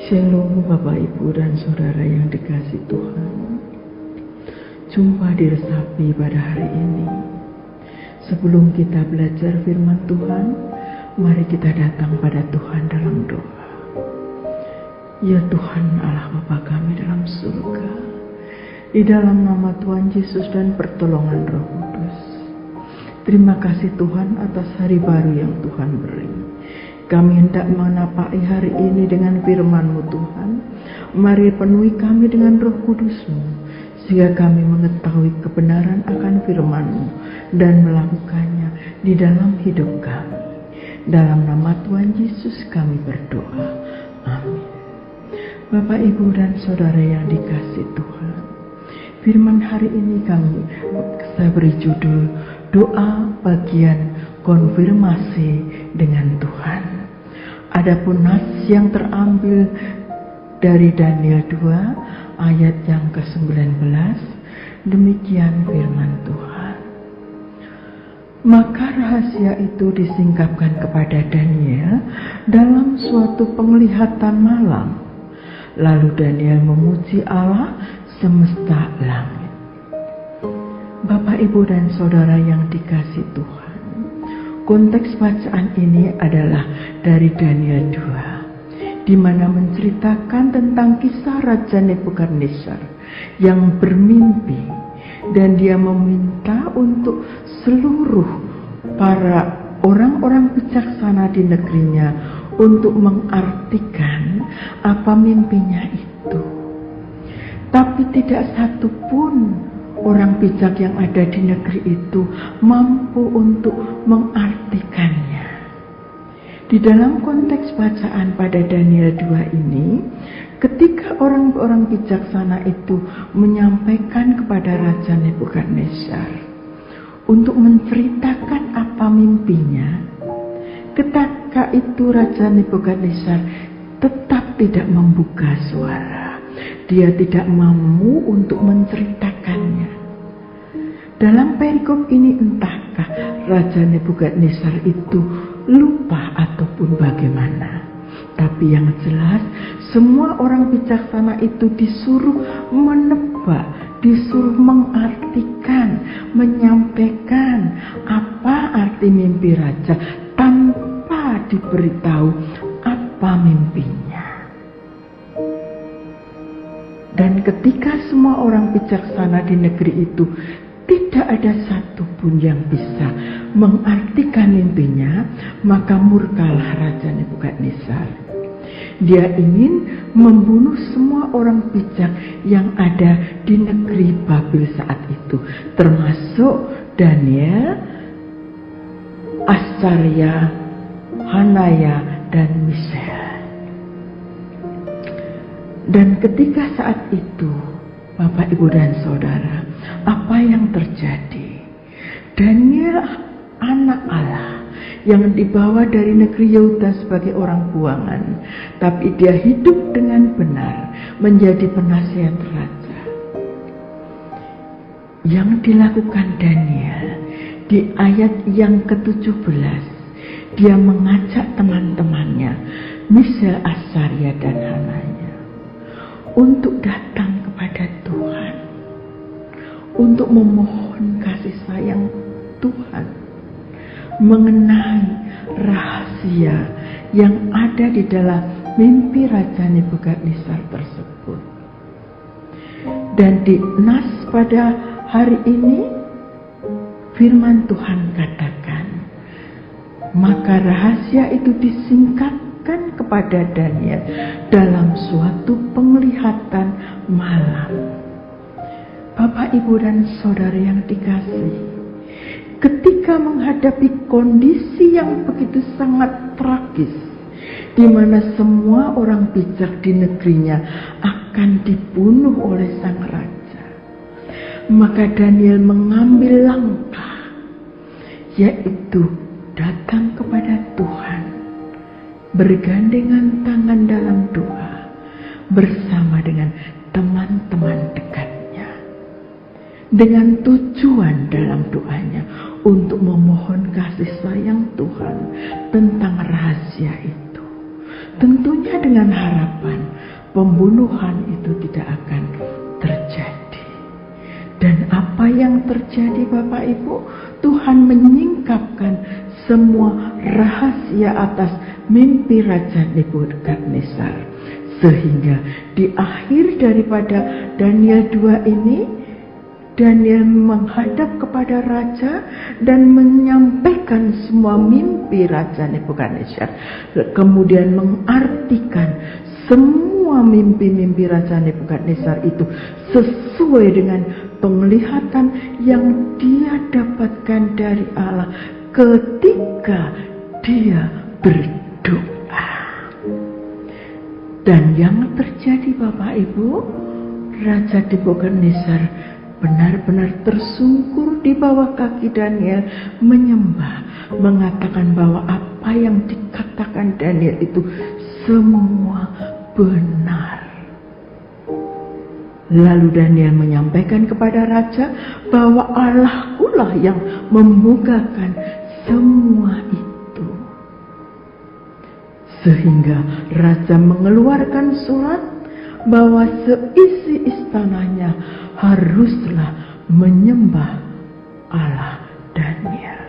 Shalom Bapak Ibu dan Saudara yang dikasihi Tuhan. Jumpa di Resapi pada hari ini. Sebelum kita belajar firman Tuhan, mari kita datang pada Tuhan dalam doa. Ya Tuhan Allah Bapa kami dalam surga, di dalam nama Tuhan Yesus dan pertolongan Roh Kudus, terima kasih Tuhan atas hari baru yang Tuhan beri. Kami hendak menapaki hari ini dengan firman-Mu Tuhan. Mari penuhi kami dengan Roh Kudus-Mu, sehingga kami mengetahui kebenaran akan firman-Mu dan melakukannya di dalam hidup kami. Dalam nama Tuhan Yesus kami berdoa. Amin. Bapak, Ibu, dan Saudara yang dikasihi Tuhan, firman hari ini saya beri judul doa bagian konfirmasi dengan Tuhan. Adapun nas yang terambil dari Daniel 2 ayat yang ke-19, demikian firman Tuhan. Maka rahasia itu disingkapkan kepada Daniel dalam suatu penglihatan malam. Lalu Daniel memuji Allah semesta langit. Bapak, Ibu, dan Saudara yang dikasihi Tuhan, konteks bacaan ini adalah dari Daniel 2, di mana menceritakan tentang kisah Raja Nebukadnezar yang bermimpi, dan dia meminta untuk seluruh para orang-orang bijaksana di negerinya untuk mengartikan apa mimpinya itu. Tapi tidak satu pun orang bijak yang ada di negeri itu mampu untuk mengartikannya. Di dalam konteks bacaan pada Daniel 2 ini, ketika orang-orang bijaksana itu menyampaikan kepada Raja Nebukadnezar untuk menceritakan apa mimpinya, ketika itu Raja Nebukadnezar tetap tidak membuka suara. Dia tidak mau untuk menceritakannya. Dalam perikop ini entahkah Raja Nebukadnezar itu lupa ataupun bagaimana. Tapi yang jelas semua orang bijaksana itu disuruh menebak, disuruh mengartikan, menyampaikan apa arti mimpi raja tanpa diberitahu apa mimpinya. Dan ketika semua orang bijaksana di negeri itu tidak ada satupun yang bisa mengartikan mimpinya, maka murkalah Raja Nebukadnezar. Dia ingin membunuh semua orang bijak yang ada di negeri Babel saat itu, termasuk Daniel, Azaria, Hanaya, dan Misael. Dan ketika saat itu, Bapak, Ibu, dan Saudara, apa yang terjadi? Daniel, anak Allah yang dibawa dari negeri Yehuda sebagai orang buangan, tapi dia hidup dengan benar menjadi penasihat raja. Yang dilakukan Daniel di ayat yang ke-17, dia mengajak teman-temannya, Misael, Azaria, dan Hanaya, untuk datang kepada Tuhan, untuk memohon kasih sayang Tuhan mengenai rahasia yang ada di dalam mimpi Raja Nebukadnezar tersebut. Dan di nas pada hari ini, firman Tuhan katakan, maka rahasia itu disingkapkan kepada Daniel dalam suatu penglihatan malam. Bapak, Ibu, dan Saudara yang dikasihi, ketika menghadapi kondisi yang begitu sangat tragis, di mana semua orang bijak di negerinya akan dibunuh oleh sang raja, maka Daniel mengambil langkah, yaitu datang kepada Tuhan, bergandengan tangan dalam doa bersama dengan teman-teman dekatnya, dengan tujuan dalam doanya untuk memohon kasih sayang Tuhan tentang rahasia itu. Tentunya dengan harapan pembunuhan itu tidak akan terjadi. Dan apa yang terjadi Bapak Ibu? Tuhan menyingkapkan semua rahasia atas mimpi Raja Nebukadnezar. Sehingga di akhir daripada Daniel 2 ini, Daniel menghadap kepada raja dan menyampaikan semua mimpi Raja Nebukadnezar. Kemudian mengartikan semua mimpi-mimpi Raja Nebukadnezar itu sesuai dengan penglihatan yang dia dapatkan dari Allah ketika dia berdoa. Dan yang terjadi Bapak Ibu, Raja Nebukadnezar benar-benar tersungkur di bawah kaki Daniel, menyembah, mengatakan bahwa apa yang dikatakan Daniel itu semua benar. Lalu Daniel menyampaikan kepada raja bahwa Allahku lah yang membukakan semua itu. Sehingga raja mengeluarkan surat bahwa seisi istananya haruslah menyembah Allah Daniel.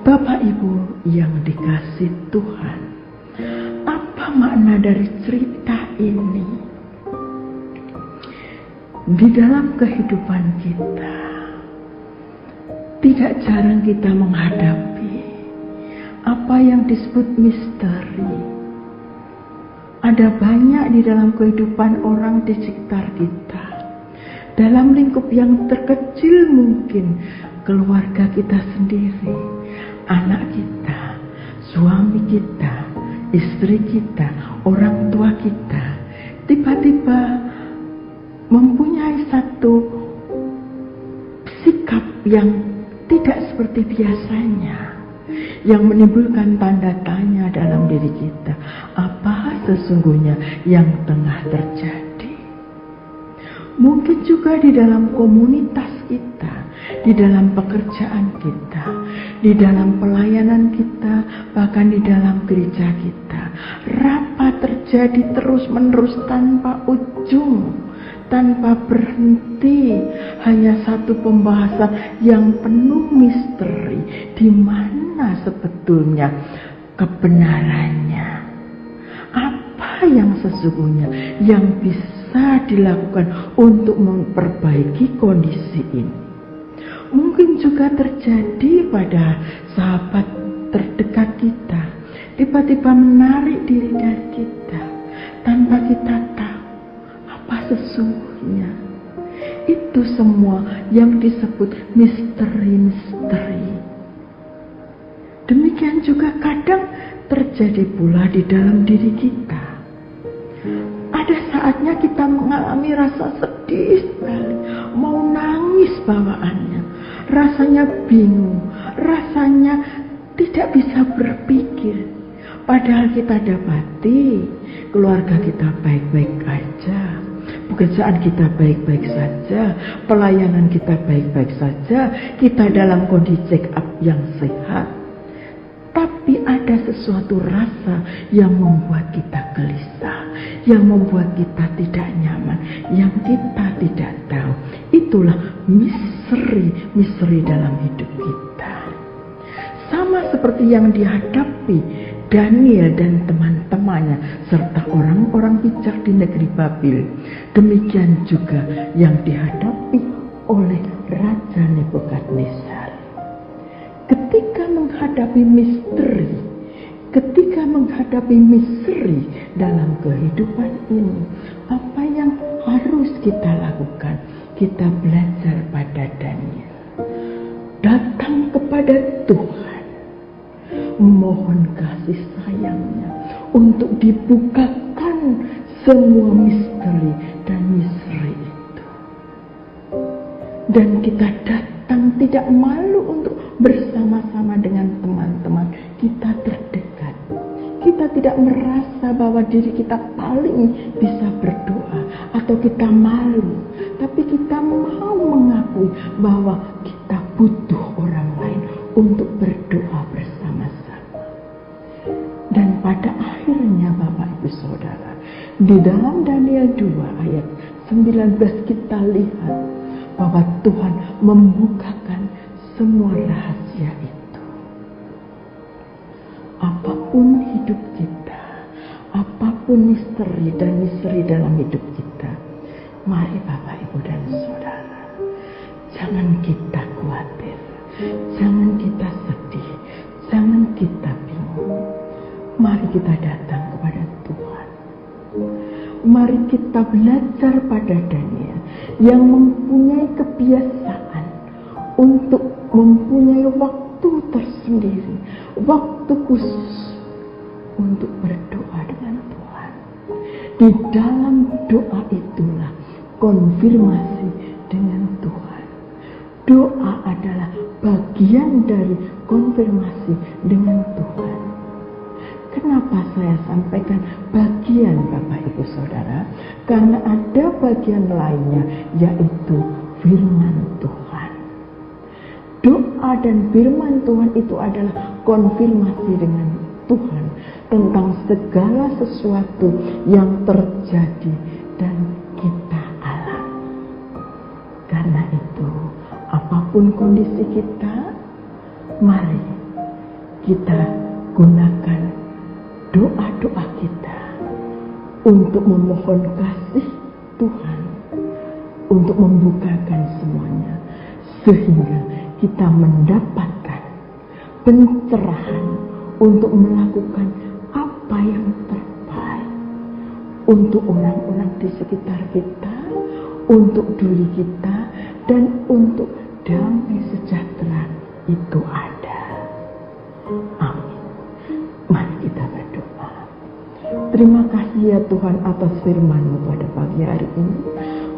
Bapak Ibu yang dikasih Tuhan, apa makna dari cerita ini? Di dalam kehidupan kita, tidak jarang kita menghadapi apa yang disebut misteri. Ada banyak di dalam kehidupan orang di sekitar kita. Dalam lingkup yang terkecil mungkin, keluarga kita sendiri, anak kita, suami kita, istri kita, orang tua kita, tiba-tiba mempunyai satu sikap yang tidak seperti biasanya, yang menimbulkan tanda tanya dalam diri kita. Apa sesungguhnya yang tengah terjadi? Mungkin juga di dalam komunitas kita, di dalam pekerjaan kita, di dalam pelayanan kita, bahkan di dalam gereja kita. Rapat terjadi terus-menerus tanpa ujung, tanpa berhenti. Hanya satu pembahasan yang penuh misteri. Di mana sebetulnya kebenarannya? Apa yang sesungguhnya yang bisa dilakukan untuk memperbaiki kondisi ini? Mungkin juga terjadi pada sahabat terdekat kita, tiba-tiba menarik diri dari kita tanpa kita tahu apa sesungguhnya. Itu semua yang disebut misteri-misteri. Demikian juga kadang terjadi pula di dalam diri kita. Ada saatnya kita mengalami rasa sedih sekali, mau nangis bawaannya, rasanya bingung, rasanya tidak bisa berpikir. Padahal kita dapati keluarga kita baik-baik aja, pekerjaan kita baik-baik saja, pelayanan kita baik-baik saja, kita dalam kondisi check up yang sehat. Tapi ada sesuatu rasa yang membuat kita gelisah, yang membuat kita tidak nyaman, yang kita tidak tahu. Itulah misteri dalam hidup kita. Sama seperti yang dihadapi Daniel dan teman-temannya serta orang-orang bijak di negeri Babil. Demikian juga yang dihadapi oleh Raja Nebukadnezar. Ketika menghadapi misteri dalam kehidupan ini, apa yang harus kita lakukan? Kita belajar pada Daniel. Datang kepada Tuhan, mohon kasih sayangnya untuk dibukakan semua misteri dan misteri itu. Dan kita datang tidak malu untuk bersama-sama dengan teman-teman kita terdekat. Kita tidak merasa bahwa diri kita paling bisa berdoa atau kita malu, tapi kita mau mengakui bahwa kita butuh orang lain untuk berdoa bersama-sama. Dan pada akhirnya Bapak Ibu Saudara, Di dalam Daniel 2 ayat 19 kita lihat bahwa Tuhan membukakan semua rahasia itu. Apapun hidup kita, apapun misteri dan misteri dalam hidup kita, mari Bapak, Ibu, dan Saudara, jangan kita khawatir, jangan kita sedih, jangan kita bingung. Mari kita datang kepada Tuhan. Mari kita belajar pada Daniel yang mempunyai kebiasaan untuk mempunyai waktu tersendiri, waktu khusus untuk berdoa dengan Tuhan. Di dalam doa itulah konfirmasi dengan Tuhan. Doa adalah bagian dari konfirmasi dengan Tuhan. Kenapa saya sampaikan bagian Bapak Ibu Saudara? Karena ada bagian lainnya, yaitu firman Tuhan. Doa dan firman Tuhan itu adalah konfirmasi dengan Tuhan tentang segala sesuatu yang terjadi dan kita alami. Karena itu, apapun kondisi kita, mari kita gunakan doa-doa kita untuk memohon kasih Tuhan, untuk membukakan semuanya, sehingga kita mendapatkan pencerahan untuk melakukan apa yang terbaik untuk orang-orang di sekitar kita, untuk diri kita, dan untuk damai sejahtera itu ada. Amin. Mari kita berdoa. Terima kasih ya Tuhan atas firman-Mu pada pagi hari ini.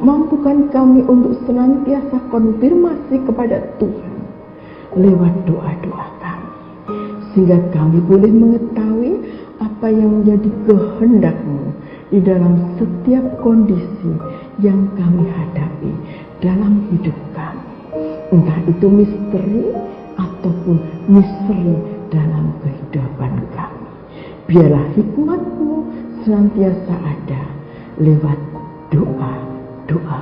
Mampukan kami untuk senantiasa konfirmasi kepada Tuhan lewat doa-doa kami, sehingga kami boleh mengetahui apa yang menjadi kehendak-Mu di dalam setiap kondisi yang kami hadapi dalam hidup kami, entah itu misteri ataupun misteri dalam kehidupan kami. Biarlah hikmat-Mu senantiasa ada lewat doa-doa